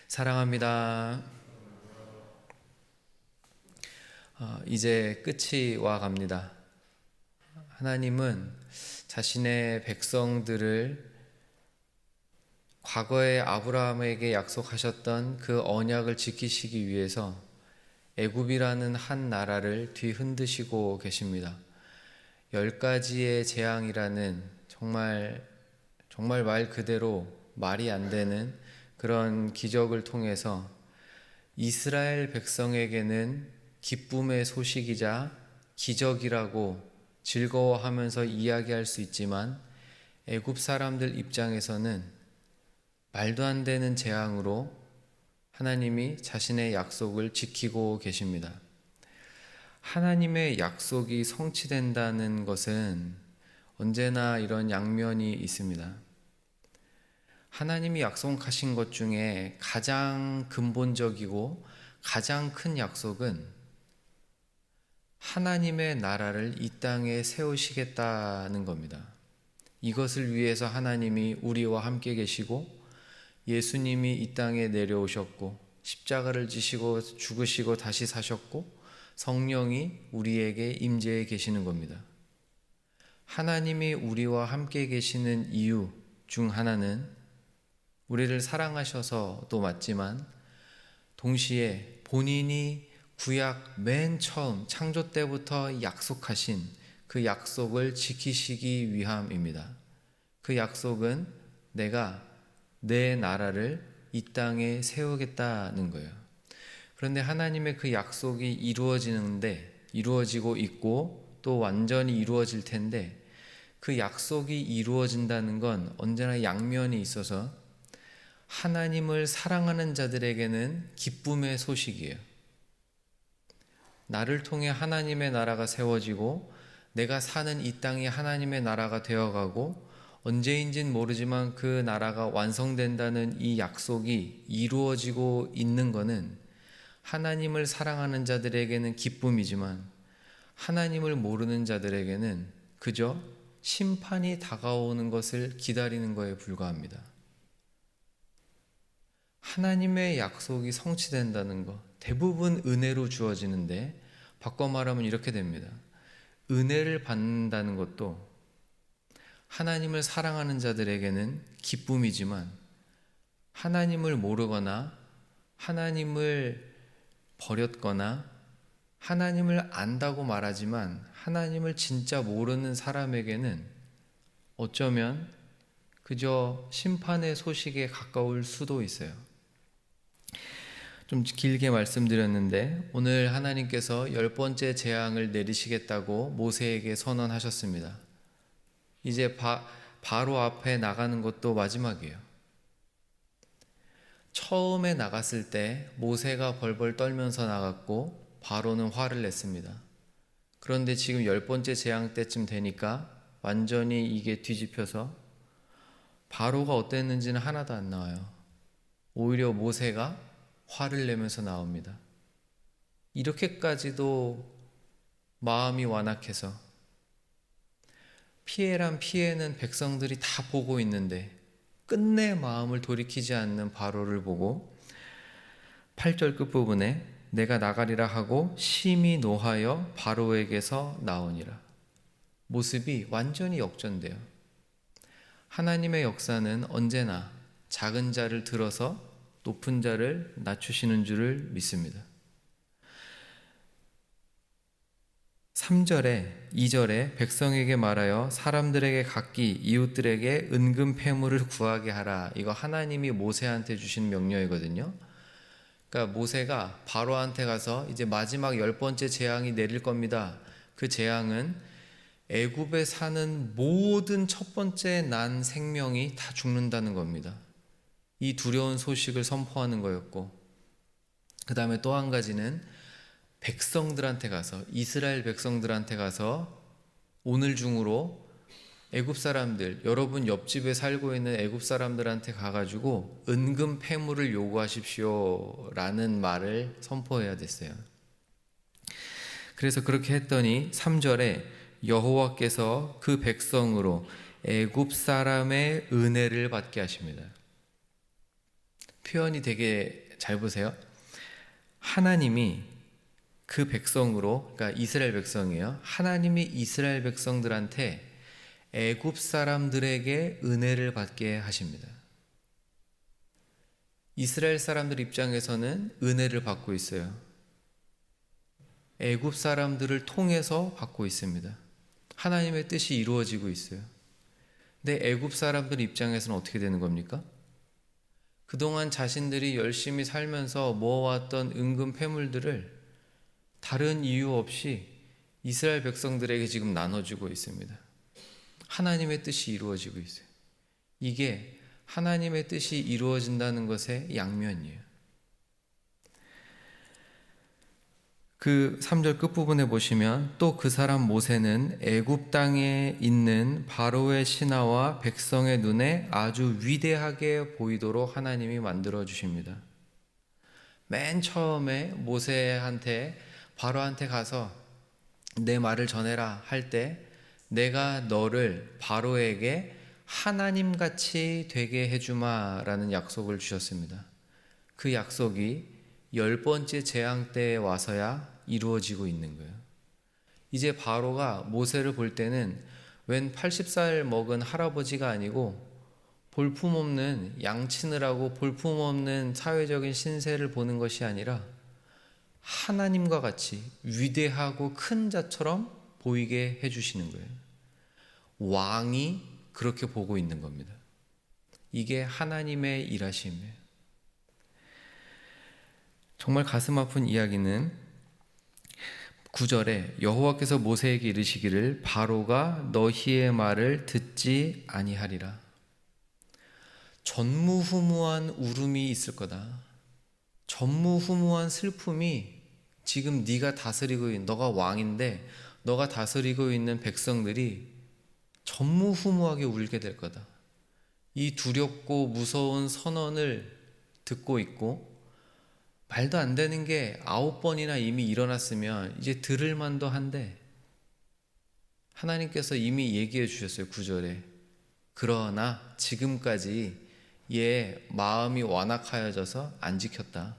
사랑합니다. 이제 끝이 와 갑니다. 하나님은 자신의 백성들을 과거에 아브라함에게 약속하셨던 그 언약을 지키시기 위해서 애굽이라는 한 나라를 뒤흔드시고 계십니다. 10가지의 재앙이라는 정말 말 그대로 말이 안 되는 그런 기적을 통해서 이스라엘 백성에게는 기쁨의 소식이자 기적이라고 즐거워하면서 이야기할 수 있지만 애굽 사람들 입장에서는 말도 안 되는 재앙으로 하나님이 자신의 약속을 지키고 계십니다. 하나님의 약속이 성취된다는 것은 언제나 이런 양면이 있습니다. 하나님이 약속하신 것 중에 가장 근본적이고 가장 큰 약속은 하나님의 나라를 이 땅에 세우시겠다는 겁니다. 이것을 위해서 하나님이 우리와 함께 계시고 예수님이 이 땅에 내려오셨고 십자가를 지시고 죽으시고 다시 사셨고 성령이 우리에게 임재해 계시는 겁니다. 하나님이 우리와 함께 계시는 이유 중 하나는 우리를 사랑하셔서도 맞지만 동시에 본인이 구약 맨 처음 창조 때부터 약속하신 그 약속을 지키시기 위함입니다. 그 약속은 내가 내 나라를 이 땅에 세우겠다는 거예요. 그런데 하나님의 그 약속이 이루어지고 있고 또 완전히 이루어질 텐데 그 약속이 이루어진다는 건 언제나 양면이 있어서 하나님을 사랑하는 자들에게는 기쁨의 소식이에요. 나를 통해 하나님의 나라가 세워지고 내가 사는 이 땅이 하나님의 나라가 되어가고 언제인진 모르지만 그 나라가 완성된다는 이 약속이 이루어지고 있는 것은 하나님을 사랑하는 자들에게는 기쁨이지만 하나님을 모르는 자들에게는 그저 심판이 다가오는 것을 기다리는 것에 불과합니다. 하나님의 약속이 성취된다는 것, 대부분 은혜로 주어지는데 바꿔 말하면 이렇게 됩니다. 은혜를 받는다는 것도 하나님을 사랑하는 자들에게는 기쁨이지만 하나님을 모르거나 하나님을 버렸거나 하나님을 안다고 말하지만 하나님을 진짜 모르는 사람에게는 어쩌면 그저 심판의 소식에 가까울 수도 있어요. 좀 길게 말씀드렸는데 오늘 하나님께서 10번째 재앙을 내리시겠다고 모세에게 선언하셨습니다. 이제 바로 앞에 나가는 것도 마지막이에요. 처음에 나갔을 때 모세가 벌벌 떨면서 나갔고 바로는 화를 냈습니다. 그런데 지금 10번째 재앙 때쯤 되니까 완전히 이게 뒤집혀서 바로가 어땠는지는 하나도 안 나와요. 오히려 모세가 화를 내면서 나옵니다. 이렇게까지도 마음이 완악해서 피해란 피해는 백성들이 다 보고 있는데 끝내 마음을 돌이키지 않는 바로를 보고 8절 끝부분에 내가 나가리라 하고 심히 노하여 바로에게서 나오니라. 모습이 완전히 역전돼요. 하나님의 역사는 언제나 작은 자를 들어서 높은 자를 낮추시는 줄을 믿습니다. 3절에 2절에 백성에게 말하여 사람들에게 각기 이웃들에게 은금 패물을 구하게 하라. 이거 하나님이 모세한테 주신 명령이거든요. 그러니까 모세가 바로한테 가서 이제 마지막 10번째 재앙이 내릴 겁니다. 그 재앙은 애굽에 사는 모든 첫 번째 난 생명이 다 죽는다는 겁니다. 이 두려운 소식을 선포하는 거였고, 그 다음에 또 한 가지는 백성들한테 가서, 이스라엘 백성들한테 가서 오늘 중으로 애굽 사람들, 여러분 옆집에 살고 있는 애굽 사람들한테 가가지고 은금 패물을 요구하십시오 라는 말을 선포해야 됐어요. 그래서 그렇게 했더니 3절에 여호와께서 그 백성으로 애굽 사람의 은혜를 받게 하십니다. 표현이 되게 잘 보세요. 하나님이 그 백성으로, 그러니까 이스라엘 백성이에요. 하나님이 이스라엘 백성들한테 애굽 사람들에게 은혜를 받게 하십니다. 이스라엘 사람들 입장에서는 은혜를 받고 있어요. 애굽 사람들을 통해서 받고 있습니다. 하나님의 뜻이 이루어지고 있어요. 근데 애굽 사람들 입장에서는 어떻게 되는 겁니까? 그동안 자신들이 열심히 살면서 모아왔던 은금 패물들을 다른 이유 없이 이스라엘 백성들에게 지금 나눠주고 있습니다. 하나님의 뜻이 이루어지고 있어요. 이게 하나님의 뜻이 이루어진다는 것의 양면이에요. 그 3절 끝부분에 보시면 또 그 사람 모세는 애굽 땅에 있는 바로의 신하와 백성의 눈에 아주 위대하게 보이도록 하나님이 만들어 주십니다. 맨 처음에 모세한테 바로한테 가서 내 말을 전해라 할 때 내가 너를 바로에게 하나님같이 되게 해주마라는 약속을 주셨습니다. 그 약속이 10번째 재앙 때에 와서야 이루어지고 있는 거예요. 이제 바로가 모세를 볼 때는 웬 80살 먹은 할아버지가 아니고 볼품없는 양치느라고 볼품없는 사회적인 신세를 보는 것이 아니라 하나님과 같이 위대하고 큰 자처럼 보이게 해주시는 거예요. 왕이 그렇게 보고 있는 겁니다. 이게 하나님의 일하심이에요. 정말 가슴 아픈 이야기는 9절에 여호와께서 모세에게 이르시기를 바로가 너희의 말을 듣지 아니하리라. 전무후무한 울음이 있을 거다. 전무후무한 슬픔이 지금 네가 다스리고 있는, 너가 왕인데 너가 다스리고 있는 백성들이 전무후무하게 울게 될 거다. 이 두렵고 무서운 선언을 듣고 있고 말도 안 되는 게 9번이나 이미 일어났으면 이제 들을 만도 한데 하나님께서 이미 얘기해 주셨어요. 9절에 그러나 지금까지 얘 마음이 완악하여져서 안 지켰다.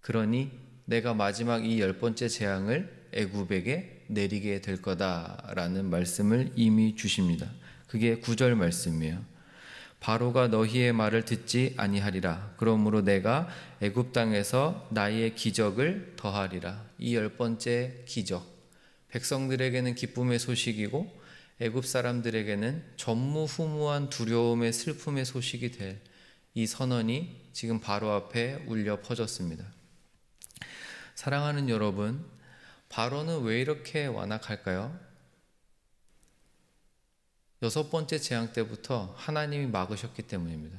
그러니 내가 마지막 이 10번째 재앙을 애굽에게 내리게 될 거다라는 말씀을 이미 주십니다. 그게 9절 말씀이에요. 바로가 너희의 말을 듣지 아니하리라. 그러므로 내가 애굽 땅에서 나의 기적을 더하리라. 이 10번째 기적, 백성들에게는 기쁨의 소식이고 애굽 사람들에게는 전무후무한 두려움의 슬픔의 소식이 될 이 선언이 지금 바로 앞에 울려 퍼졌습니다. 사랑하는 여러분, 바로는 왜 이렇게 완악할까요? 6번째 재앙 때부터 하나님이 막으셨기 때문입니다.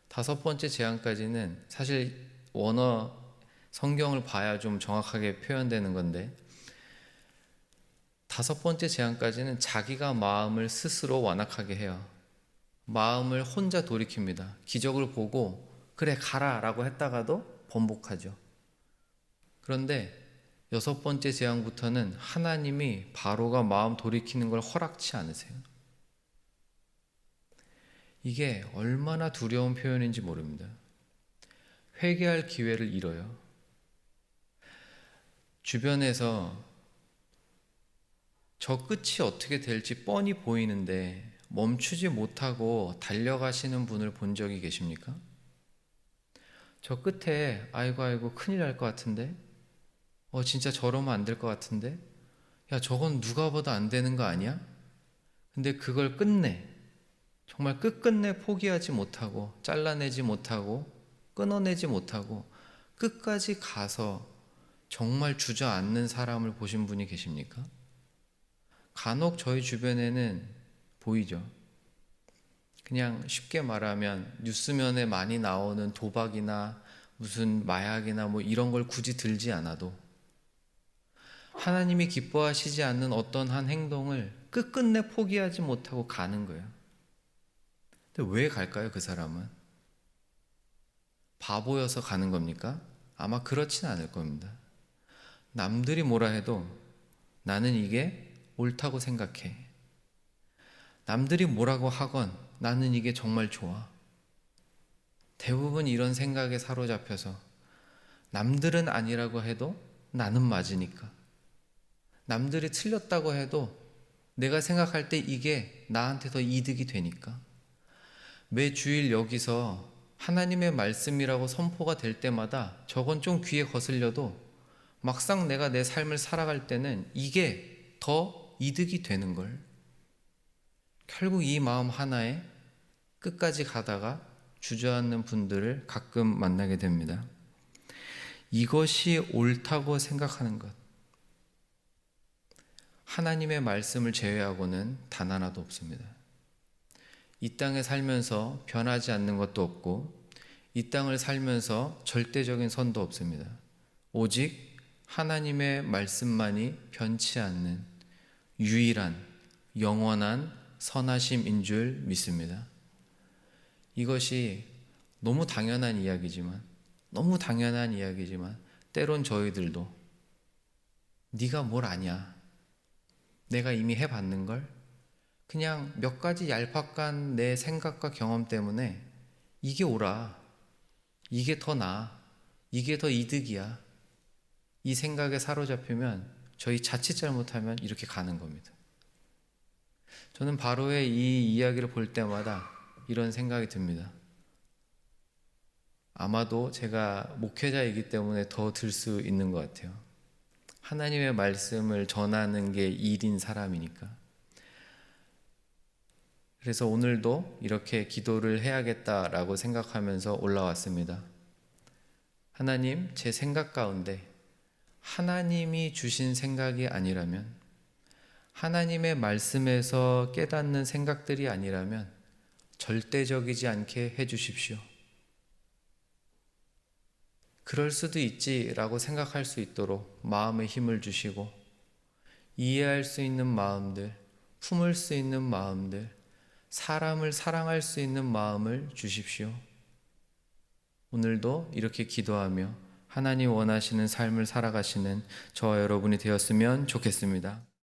5번째 재앙까지는 사실 원어 성경을 봐야 좀 정확하게 표현되는 건데 5번째 재앙까지는 자기가 마음을 스스로 완악하게 해요. 마음을 혼자 돌이킵니다. 기적을 보고 그래 가라 라고 했다가도 번복하죠. 그런데 6번째 재앙부터는 하나님이 바로가 마음 돌이키는 걸 허락치 않으세요. 이게 얼마나 두려운 표현인지 모릅니다. 회개할 기회를 잃어요. 주변에서 저 끝이 어떻게 될지 뻔히 보이는데 멈추지 못하고 달려가시는 분을 본 적이 계십니까? 저 끝에 아이고 큰일 날 것 같은데 진짜 저러면 안 될 것 같은데 야 저건 누가 봐도 안 되는 거 아니야? 근데 그걸 끝내 정말 끝끝내 포기하지 못하고 잘라내지 못하고 끊어내지 못하고 끝까지 가서 정말 주저앉는 사람을 보신 분이 계십니까? 간혹 저희 주변에는 보이죠. 그냥 쉽게 말하면 뉴스면에 많이 나오는 도박이나 무슨 마약이나 뭐 이런 걸 굳이 들지 않아도 하나님이 기뻐하시지 않는 어떤 한 행동을 끝끝내 포기하지 못하고 가는 거예요. 근데 왜 갈까요, 그 사람은? 바보여서 가는 겁니까? 아마 그렇진 않을 겁니다. 남들이 뭐라 해도 나는 이게 옳다고 생각해. 남들이 뭐라고 하건 나는 이게 정말 좋아. 대부분 이런 생각에 사로잡혀서 남들은 아니라고 해도 나는 맞으니까, 남들이 틀렸다고 해도 내가 생각할 때 이게 나한테 더 이득이 되니까, 매 주일 여기서 하나님의 말씀이라고 선포가 될 때마다 저건 좀 귀에 거슬려도 막상 내가 내 삶을 살아갈 때는 이게 더 이득이 되는 걸, 결국 이 마음 하나에 끝까지 가다가 주저앉는 분들을 가끔 만나게 됩니다. 이것이 옳다고 생각하는 것, 하나님의 말씀을 제외하고는 단 하나도 없습니다. 이 땅에 살면서 변하지 않는 것도 없고, 이 땅을 살면서 절대적인 선도 없습니다. 오직 하나님의 말씀만이 변치 않는 유일한 영원한 선하심인 줄 믿습니다. 이것이 너무 당연한 이야기지만 때론 저희들도 네가 뭘 아냐, 내가 이미 해봤는걸, 그냥 몇 가지 얄팍한 내 생각과 경험 때문에 이게 옳아, 이게 더 나아, 이게 더 이득이야, 이 생각에 사로잡히면 저희 자칫 잘못하면 이렇게 가는 겁니다. 저는 바로의 이 이야기를 볼 때마다 이런 생각이 듭니다. 아마도 제가 목회자이기 때문에 더 들 수 있는 것 같아요. 하나님의 말씀을 전하는 게 일인 사람이니까. 그래서 오늘도 이렇게 기도를 해야겠다라고 생각하면서 올라왔습니다. 하나님, 제 생각 가운데 하나님이 주신 생각이 아니라면, 하나님의 말씀에서 깨닫는 생각들이 아니라면 절대적이지 않게 해주십시오. 그럴 수도 있지라고 생각할 수 있도록 마음에 힘을 주시고, 이해할 수 있는 마음들, 품을 수 있는 마음들, 사람을 사랑할 수 있는 마음을 주십시오. 오늘도 이렇게 기도하며 하나님 원하시는 삶을 살아가시는 저와 여러분이 되었으면 좋겠습니다.